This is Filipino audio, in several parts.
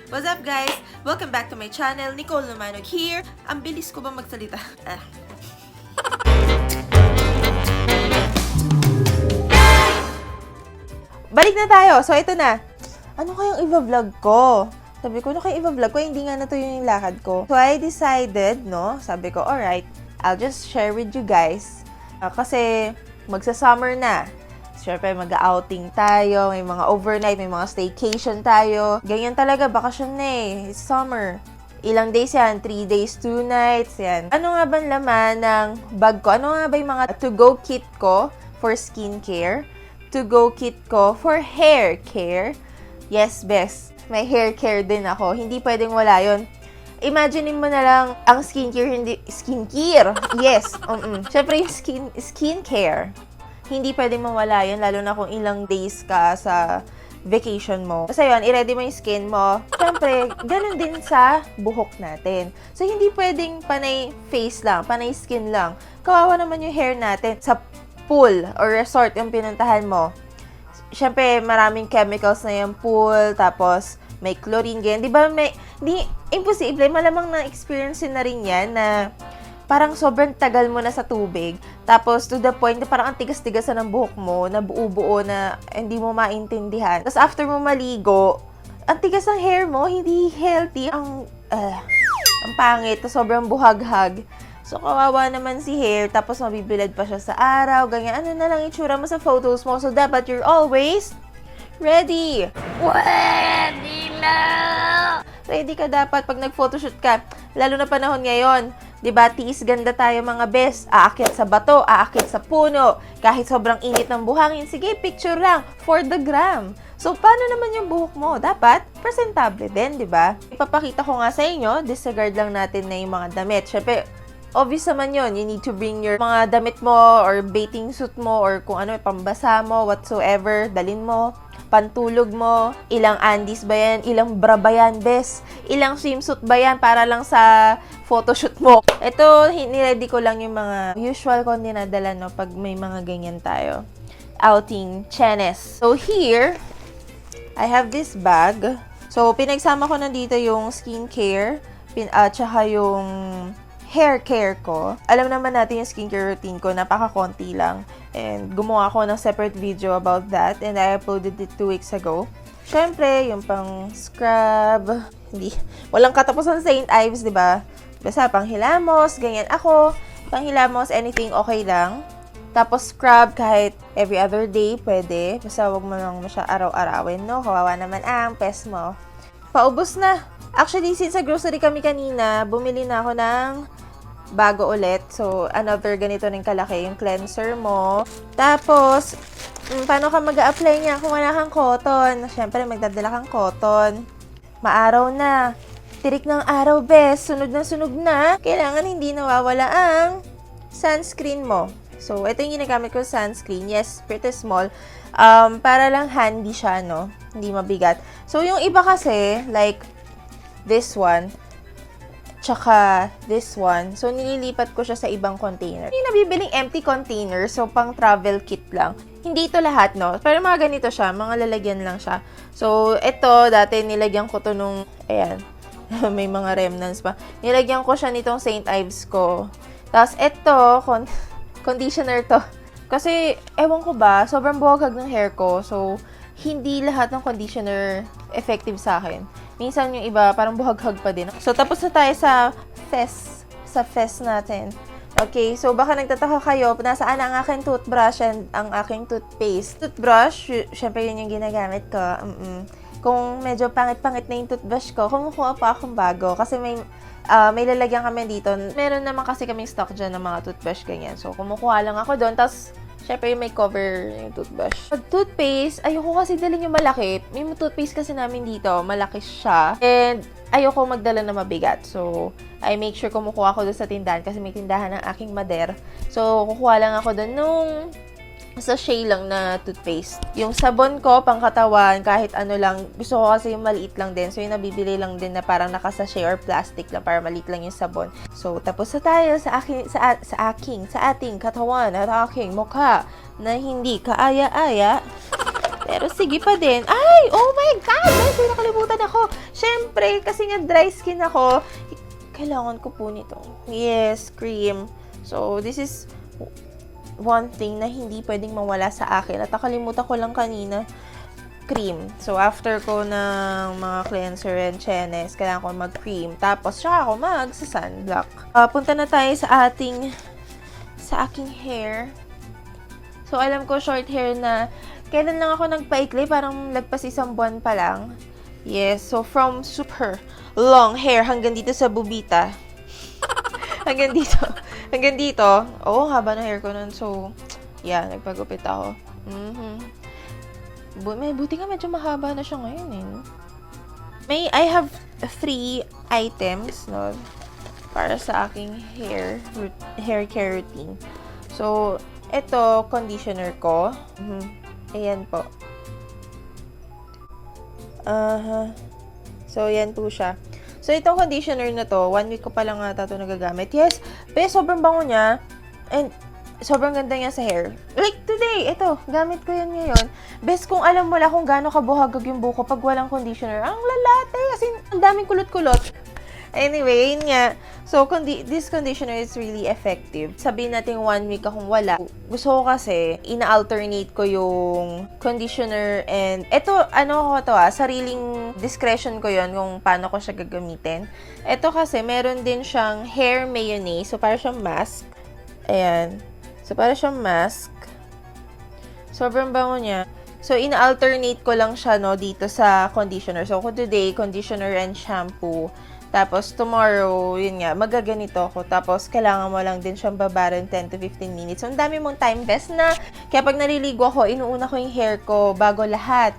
What's up guys? Welcome back to my channel. Nicole Lumanog here. Ang bilis ko ba magsalita? Balik na tayo. So ito na. Ano kayang i-vlog ko? Sabi ko, ano kayang i-vlog ko? Hindi nga na to yung lakad ko. So I decided, no? Sabi ko, alright, I'll just share with you guys. Kasi magsa-summer na. Siyempre, mag-outing tayo, may mga overnight, may mga staycation tayo. Ganyan talaga, bakasyon na eh. It's summer. Ilang days yan? 3 days, 2 nights, yan. Ano nga ba laman ng bag ko? Ano nga ba yung mga to-go kit ko for skincare? To-go kit ko for hair care? Yes, best. May hair care din ako. Hindi pwedeng wala yon. Imaginein mo na lang, ang skincare, hindi... Skincare! Yes! Siyempre, yung skincare. Hindi pwedeng mawala yun, lalo na kung ilang days ka sa vacation mo. Kasi yun, i-ready mo yung skin mo. Siyempre, ganun din sa buhok natin. So, hindi pwedeng panay face lang, panay skin lang. Kawawa naman yung hair natin sa pool or resort yung pinuntahan mo. Siyempre, maraming chemicals na yung pool, tapos may chlorine, ganyan. Di ba, imposible, malamang na-experience na rin yan na parang sobrang tagal mo na sa tubig. Tapos, to the point na parang ang tigas-tigas ng buhok mo, na buo-buo na hindi mo maintindihan. Tapos, after mo maligo, ang tigas ng hair mo, hindi healthy. Ang pangit, sobrang buhaghag. So, kawawa naman si hair. Tapos, mabibilad pa siya sa araw. Ganyan, ano na lang itsura mo sa photos mo. So, dapat you're always ready. Ready na! Ready ka dapat pag nag-photoshoot ka. Lalo na panahon ngayon. Diba, tiis ganda tayo mga best. Aakyat sa bato, aakyat sa puno. Kahit sobrang init ng buhangin, sige, picture lang for the gram. So, paano naman yung buhok mo? Dapat, presentable din, diba? Ipapakita ko nga sa inyo, disregard lang natin na yung mga damit. Syempre, obvious naman yun. You need to bring your mga damit mo or bathing suit mo or kung ano, pambasa mo, whatsoever, dalin mo. Pantulog mo, ilang undies ba yan, ilang bra ba yan, bes, ilang swimsuit ba yan para lang sa photoshoot mo. Ito, niready ko lang yung mga usual ko dinadala, no, pag may mga ganyan tayo. Outing, chenes. So here, I have this bag. So, pinagsama ko na dito yung skincare, tsaka yung hair care ko. Alam naman natin yung skincare routine ko, napaka-konti lang. And gumawa ako ng separate video about that. And I uploaded it 2 weeks ago. Siyempre, yung pang scrub. Walang katapusan sa St. Ives, diba? Basta pang hilamos, ganyan. Ako, pang hilamos, anything okay lang. Tapos scrub kahit every other day, pwede. Basta wag mo lang siya araw-arawin, no? Kawawa naman ang pes mo. Paubos na. Actually, since sa grocery kami kanina, bumili na ako ng bago ulit. So, another ganito ng kalaki, yung cleanser mo. Tapos, paano ka mag-a-apply niya kung wala kang cotton? Siyempre, magdadala kang cotton. Maaraw na. Tirik ng araw, bes. Sunog na. Kailangan hindi nawawala ang sunscreen mo. So, ito yung ginagamit ko sunscreen. Yes, pretty small. Para lang handy siya, no? Hindi mabigat. So, yung iba kasi, like this one, tsaka this one. So, nililipat ko siya sa ibang container. Hindi nabibiling empty container. So, pang travel kit lang. Hindi ito lahat, no? Pero mga ganito siya. Mga lalagyan lang siya. So, ito, dati nilagyan ko to nung, ayan, may mga remnants pa. Nilagyan ko siya nitong St. Ives ko. Tapos, ito, conditioner to. Kasi, ewan ko ba, sobrang buhaghag ng hair ko. So, hindi lahat ng conditioner effective sa akin. Minsan yung iba, parang buhaghag pa din. So, tapos na tayo sa fest natin. Okay, so baka nagtataka kayo, nasaan ang aking toothbrush and ang aking toothpaste. Toothbrush, syempre yun yung ginagamit ko. Kung medyo pangit-pangit na yung toothbrush ko, kumukuha pa akong bago. Kasi may lalagyan kami dito. Meron naman kasi kaming stock dyan ng mga toothbrush ganyan. So, kumukuha lang ako doon. Tapos, syempre, may cover yung toothbrush. Pag toothpaste, ayoko kasi dalhin yung malaki. May toothpaste kasi namin dito, malaki siya. And, ayoko magdala na mabigat. So, I make sure kumukuha ako doon sa tindahan kasi may tindahan ng aking mader. So, kukuha lang ako doon nung sachet lang na toothpaste. Yung sabon ko, pangkatawan, kahit ano lang. Gusto ko kasi yung maliit lang din. So, yung nabibili lang din na parang nakasachet or plastic lang para maliit lang yung sabon. So, tapos na tayo sa ating katawan at aking mukha na hindi kaaya-aya. Pero sige pa din. Ay! Oh my God! Guys, may nakalimutan ako. Siyempre, kasi nga dry skin ako, kailangan ko po nito. Yes, cream. So, this is one thing na hindi pwedeng mawala sa akin. At nakalimutan ko lang kanina, cream. So, after ko ng mga cleanser and chenes, kailangan ko mag-cream. Tapos, saka ako mag-sunblock. Punta na tayo sa aking hair. So, alam ko, short hair na. Kailan lang ako nagpaikli? Parang lagpas isang buwan pa lang. Yes. So, from super long hair hanggang dito sa bubita. hanggang dito. Hanggang dito. Oo, haba na hair ko nun. So, yeah, nagpagupit ako. Buti nga medyo mahaba na siya ngayon eh. I have 3 items, no, para sa aking hair care routine. So, ito, conditioner ko. Ayan po. So, yan po siya. So, itong conditioner na to, 1 week ko pa lang ata ito nagagamit. Yes, pero sobrang bango niya. And, sobrang ganda niya sa hair. Like today, ito, gamit ko yan ngayon. Best kung alam mo lang kung gaano kabuhagag yung buko pag walang conditioner. Ang lalate, as in, ang daming kulot-kulot. Anyway, yun nga. So, this conditioner is really effective. Sabihin natin 1 week akong wala. Gusto ko kasi, ina-alternate ko yung conditioner and, ito, sariling discretion ko yon kung paano ko siya gagamitin. Ito kasi, meron din siyang hair mayonnaise. So, para siyang mask. Ayan. So, para siyang mask. Sobrang bango niya. So, ina-alternate ko lang siya, no, dito sa conditioner. So, kung today, conditioner and shampoo. Tapos, tomorrow, yun nga, magaganito ako. Tapos, kailangan mo lang din siyang babaran 10 to 15 minutes. So, ang dami mong time best na. Kaya pag naliligo ako, inuuna ko yung hair ko bago lahat.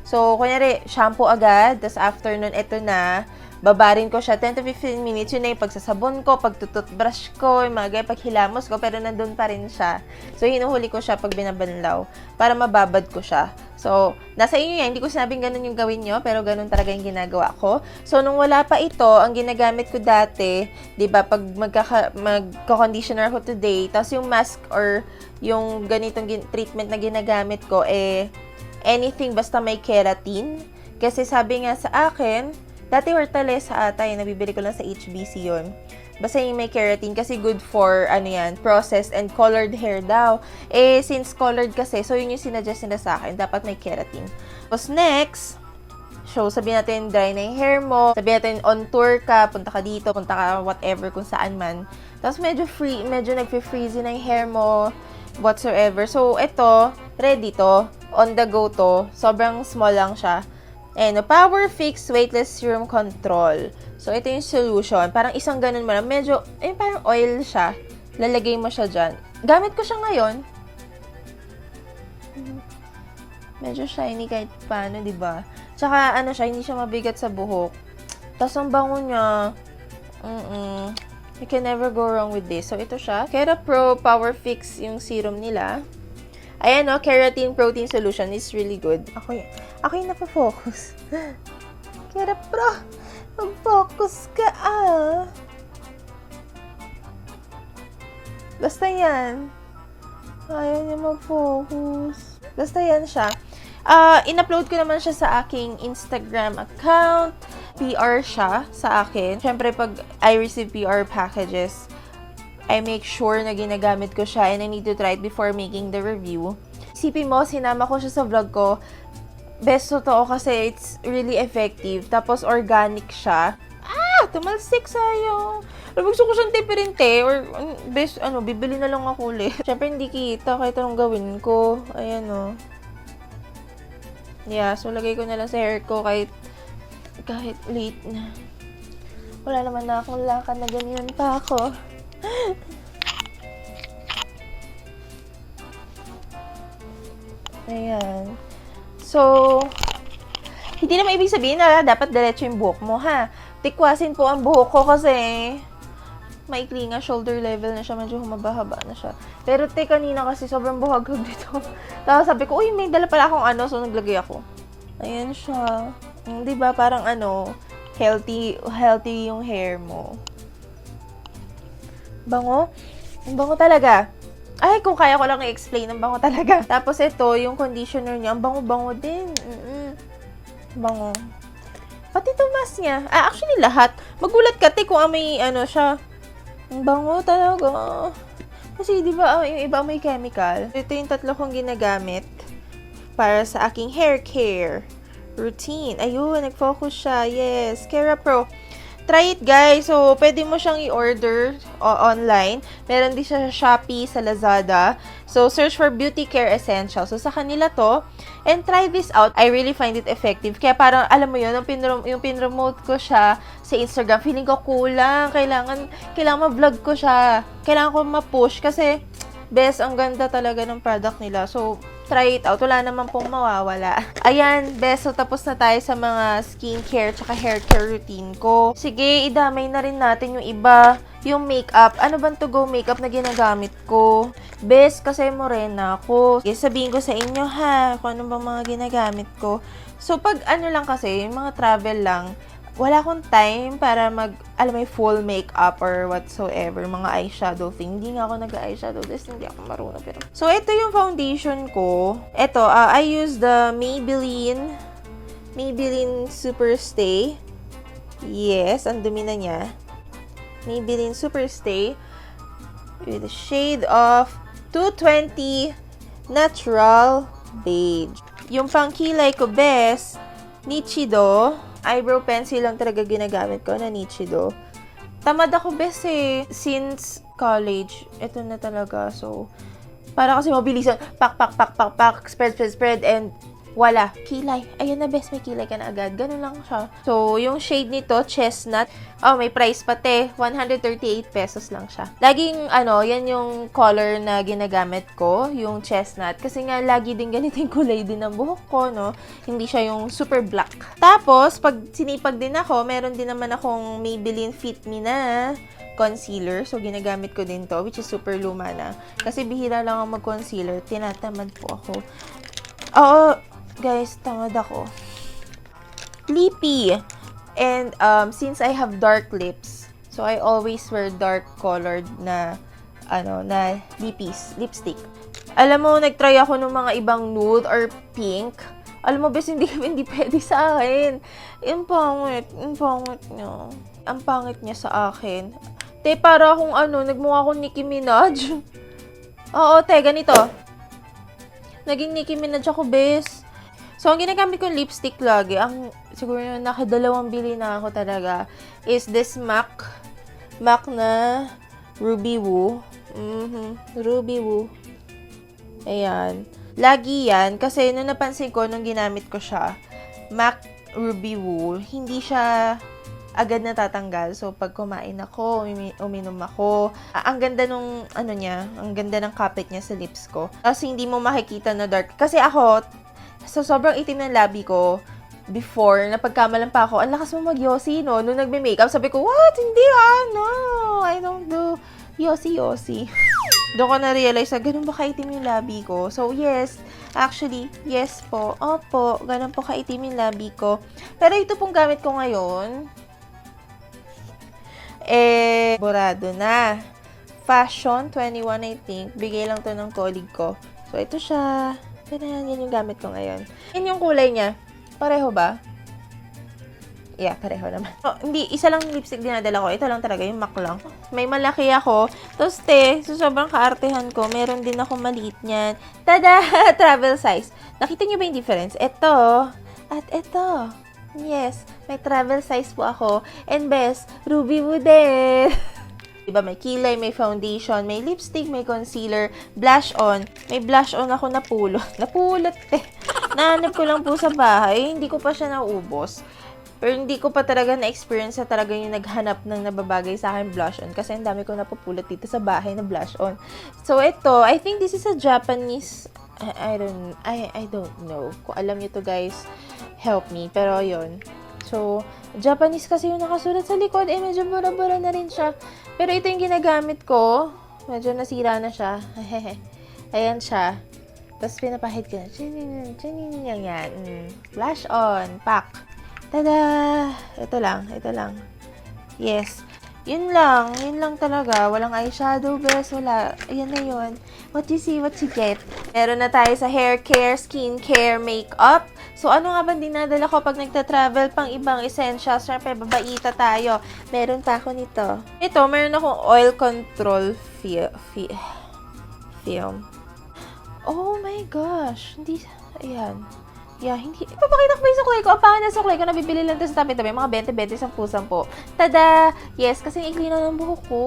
So, kunyari, shampoo agad. Tapos, after nun, ito na. Babarin ko siya 10 to 15 minutes. Yun na yung pagsasabon ko, pagtututbrush ko, yung mga paghilamos ko, pero nandun pa rin siya. So, hinuhuli ko siya pag binabanlaw para mababad ko siya. So, nasa inyo yan. Hindi ko sinabing ganun yung gawin nyo, pero ganun talaga yung ginagawa ko. So, nung wala pa ito, ang ginagamit ko dati, diba, pag magka-conditioner ako today, tapos yung mask or yung ganitong treatment na ginagamit ko, anything basta may keratin. Kasi sabi nga sa akin, dati Hortaleza ata, nabibili ko lang sa HBC yun. Basta yung may keratin kasi good for, processed and colored hair daw. Since colored kasi, so yun yung sinadjust nila sa akin, dapat may keratin. Tapos next, so sabihin natin dry na yung hair mo, sabihin natin on tour ka, punta ka dito, punta ka whatever, kung saan man. Tapos medyo nagpe-freeze na yung hair mo, whatsoever. So ito, ready to, on the go to, sobrang small lang siya. Powerfix Weightless Serum Control. So, ito yung solution. Parang isang ganun mo lang. Medyo, parang oil siya. Lalagay mo siya dyan. Gamit ko siya ngayon. Medyo shiny kahit paano, diba? Tsaka, hindi siya mabigat sa buhok. Tapos, ang bango niya. You can never go wrong with this. So, ito siya. Quera Pro Powerfix yung serum nila. Ayan, Keratin Protein Solution is really good. Ako yung napafocus. Quera Pro, mag-focus ka, Basta yan. Ayaw niya mag-focus. Basta yan siya. In-upload ko naman siya sa aking Instagram account. PR siya sa akin. Siyempre, pag I receive PR packages, I make sure na ginagamit ko siya and I need to try it before making the review. Isipin mo, sinama ko siya sa vlog ko. Best totoo kasi it's really effective. Tapos organic siya. Tumalsik sayang. Gusto ko siyang tiperinte or best, bibili na lang ako ulit. Siyempre hindi kita kahit anong gawin ko. Ayan, Yeah, so lagay ko na lang sa hair ko kahit late na. Wala naman na akong lakad na ganyan pa ako. Ayan. So, hindi naman ibig sabihin na dapat diretso yung buhok mo, ha? Tikwasin po ang buhok ko kasi maikli nga, shoulder level na siya, medyo humaba-haba na siya. Pero kanina kasi sobrang buhaghag dito. Tapos sabi ko, uy, may dala pala akong so naglagay ako. Ayan siya. Diba, parang healthy yung hair mo. Bango? Ang bango talaga. Ay, kung kaya ko lang i-explain, ang bango talaga. Tapos ito, yung conditioner niya, ang bango-bango din. Bango. Pati ito mask niya. Actually, lahat. Magulat ka, kung amoy, siya. Ang bango talaga. Kasi, di ba, yung iba may chemical. Ito yung 3 kong ginagamit para sa aking hair care routine. Ayun, nag-focus siya. Yes, Quera Pro. Try it, guys. So, pwede mo siyang i-order online. Meron din siya sa Shopee, sa Lazada. So, search for Beauty Care Essentials. So, sa kanila to. And try this out. I really find it effective. Kaya parang, alam mo yun, yung pinromote ko siya sa Instagram. Feeling ko kulang. Kailangan ma-vlog ko siya. Kailangan ko ma-push. Kasi, best, ang ganda talaga ng product nila. So, try it out. Wala naman pong mawawala. Ayan, best. So, tapos na tayo sa mga skincare tsaka haircare routine ko. Sige, idamay na rin natin yung iba. Yung makeup. Ano bang to go makeup na ginagamit ko? Best, kasi morena ako. Okay, sabihin ko sa inyo ha, kung ano bang mga ginagamit ko. So, pag lang kasi, yung mga travel lang, wala akong time para alam mo, full makeup or whatsoever, mga eyeshadow thing. Hindi nga ako nag-eyeshadow this, hindi ako marunong. Pero. So, ito yung foundation ko. Ito, I use the Maybelline SuperStay. Yes, ang dumi na niya. Maybelline SuperStay with the shade of 220 Natural Beige. Yung pangkilay ko, best, NICHIDO eyebrow pencil lang talaga ginagamit ko na NICHIDO. Tamad ako bes since college. Ito na talaga. So, para kasi mabilisan. Pak, spread, and wala. Kilay. Ayan na bes, may kilay ka na agad. Ganun lang siya. So, yung shade nito, chesnut. Oh, may price pati. 138 pesos lang siya. Laging, yan yung color na ginagamit ko, yung chestnut. Kasi nga, lagi din ganito yung kulay din ng buhok ko, no? Hindi siya yung super black. Tapos, pag sinipag din ako, meron din naman akong Maybelline Fit Me na concealer. So, ginagamit ko din to, which is super luma na. Kasi bihira lang ako mag-concealer. Tinatamad po ako. Oo, guys, tamad ako. Lippy. And, since I have dark lips, so I always wear dark colored na lipstick. Alam mo, nagtry ako ng mga ibang nude or pink. Alam mo, bes, hindi pwede sa akin. Ang pangit niya. Ang pangit niya sa akin. Te, para akong nagmukha akong Nicki Minaj. Oo, te, ganito. Naging Nicki Minaj ako, bes. So, ang ginagamit kong lipstick lagi, siguro nakadalawang bili na ako talaga, is this MAC na Ruby Woo. Ruby Woo. Ayan. Lagi yan, kasi nung napansin ko, nung ginamit ko siya, MAC Ruby Woo, hindi siya agad natatanggal. So, pag kumain ako, uminom ako, ang ganda nung, ang ganda ng kapit niya sa lips ko. Kasi hindi mo makikita na dark. Kasi ako, so, sobrang itim ng labi ko before, napagkamalan pa ako, ang lakas mo mag-yossi, no? Nung nagme-makeup, sabi ko, what? Hindi, no. I don't do yossi. Doon ko na-realize na ganun ba kaitim yung labi ko? So, yes. Actually, yes po. Opo, ganun po kaitim yung labi ko. Pero ito pong gamit ko ngayon, borado na. Fashion 21, I think. Bigay lang to ng colleague ko. So, ito siya. Yan yung gamit ko ngayon. Yan yung kulay niya. Pareho ba? Yeah, pareho naman. So, hindi, isa lang lipstick dinadala ko. Ito lang talaga, yung MAC lang. May malaki ako. Tapos, so sobrang kaartehan ko. Meron din ako maliit niyan. Tada! Travel size. Nakita niyo ba yung difference? Ito. At ito. Yes. May travel size po ako. And best, Ruby Woo din. Diba, may kilay, may foundation, may lipstick, may concealer, blush on. May blush on ako napulot. Napulot, Nahanap ko lang po sa bahay. Hindi ko pa siya naubos. Pero hindi ko pa talaga na-experience na talaga yung naghanap ng nababagay sa akin blush on. Kasi ang dami ko napupulot dito sa bahay na blush on. So, ito, I think this is a Japanese, I don't know. Kung alam niyo to, guys, help me. Pero, yun. So, Japanese kasi yung nakasulat sa likod. Medyo bura-bura na rin siya. Pero ito yung ginagamit ko. Medyo nasira na siya. Ayan siya. Tapos pinapahid ko na. Yan. Blush on. Pack. Tada! Ito lang. Yes. Yun lang talaga. Walang eyeshadow, bes. Wala. Ayan na yun. What you see, what you get. Meron na tayo sa haircare, skincare, makeup. So, ano nga ba dinadala ko pag nagta-travel pang ibang essentials? Siyempre, babaita tayo. Meron pa ako nito. Ito, meron akong oil control film. Oh my gosh. Hindi, ayan. Yeah, hindi. Ipapakita ko ba yung suklay ko? Ang pangit na suklay ko, nabibili lang ito sa tabi-tabi. Mga 20-20, 10-10. Tada! Yes, kasi ikli na ng buhok ko.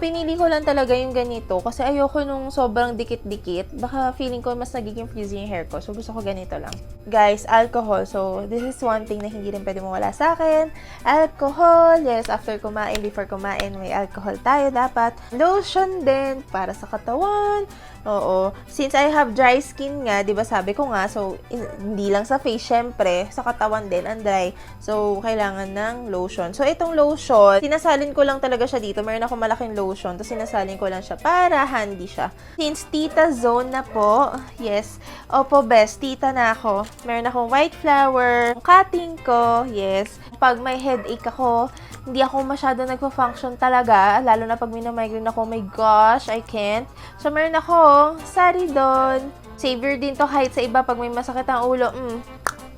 Pinili ko lang talaga yung ganito kasi ayoko nung sobrang dikit-dikit. Baka feeling ko mas nagiging frizzy yung hair ko. So, gusto ko ganito lang. Guys, alcohol. So, this is one thing na hindi rin pwede mawala sa akin. Alcohol. Yes, after kumain, before kumain, may alcohol tayo dapat. Lotion din para sa katawan. Oo. Since I have dry skin nga, di ba sabi ko nga, so, hindi lang sa face, syempre, sa katawan din, ang dry. So, kailangan ng lotion. So, itong lotion, sinasalin ko lang talaga siya dito. Meron ako malaking lotion, tapos sinasalin ko lang siya para handy siya. Since tita zone na po, yes, opo best, tita na ako. Meron akong white flower, cutting ko, yes. Pag may headache ako, hindi ako masyado nagpa-function talaga, lalo na pag minamigraine ako, oh my gosh, I can't. So, meron akong Saridon. Savior din to kahit sa iba pag may masakit ang ulo.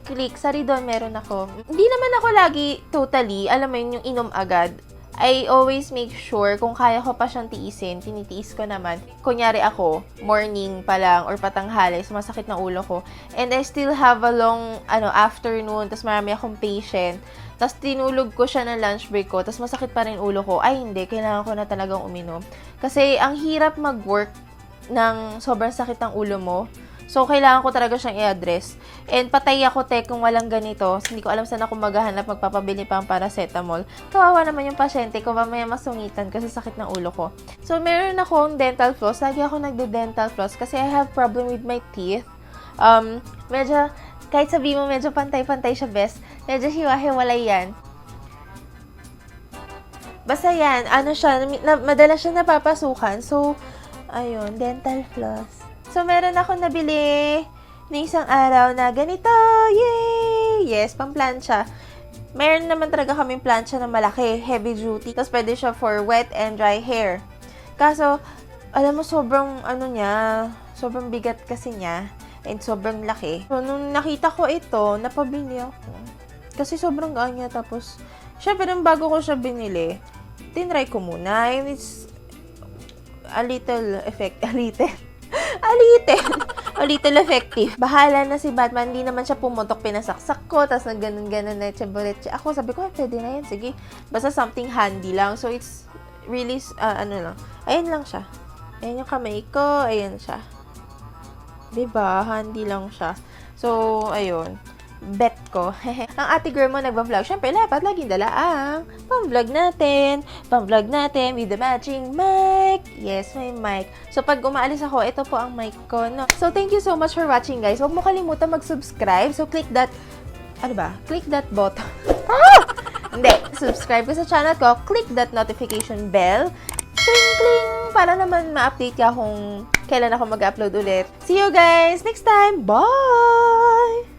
Click, Saridon, meron ako. Hindi naman ako lagi totally, alam mo yun, yung inom agad. I always make sure kung kaya ko pa siyang tiisin, tinitiis ko naman. Kunyari ako, morning pa lang or patanghali, sumasakit ng ulo ko. And I still have a long afternoon, tapos marami akong patient. Tapos tinulog ko siya ng lunch break ko, tapos masakit pa rin ulo ko. Ay hindi, kailangan ko na talagang uminom. Kasi ang hirap mag-work ng sobrang sakit ng ulo mo. So, kailangan ko talaga siyang i-address. And patay ako, kung walang ganito. Hindi ko alam saan ako maghahanap, magpapabili pang paracetamol. Kawawa naman yung pasyente ko, mamaya masungitan kasi sakit ng ulo ko. So, meron akong dental floss. Lagi ako nagde-dental floss kasi I have problem with my teeth. Medyo, kahit sabi mo medyo pantay-pantay siya, best. Medyo hiwa-hiwalay yan. Basta yan, madalas siya napapasukan. So, ayun, dental floss. So, meron ako nabili na isang araw na ganito. Yay! Yes, pang-plancha. Meron naman talaga kaming plancha na malaki, heavy duty. Tapos, pwede siya for wet and dry hair. Kaso, alam mo, sobrang, sobrang bigat kasi niya. And sobrang laki. So, nung nakita ko ito, napabili ako. Kasi sobrang gaan niya. Tapos, syempre, nung bago ko siya binili, tinry ko muna. And it's a little effective. Bahala na si Batman. Hindi naman siya pumutok, pinasaksak ko, tapos nagganon-ganon na cheboreche. Ako, sabi ko, pwede na yan. Sige. Basta something handy lang. So, it's really, lang. Ayan lang siya. Ayan yung kamay ko. Ayan siya. Diba? Handy lang siya. So, ayun. Bet ko. Ang ate girl mo nagba-vlog. Siyempre, dapat laging dala ang pang-vlog natin. Pang-vlog natin with the matching mic. Yes, may mic. So, pag umaalis ako, ito po ang mic ko. No? So, thank you so much for watching, guys. Huwag mo kalimutan mag-subscribe. So, click that, click that button. Hindi. Subscribe ka sa channel ko. Click that notification bell. Kling, kling. Para naman ma-update ka kung kailan ako mag-upload ulit. See you guys next time. Bye!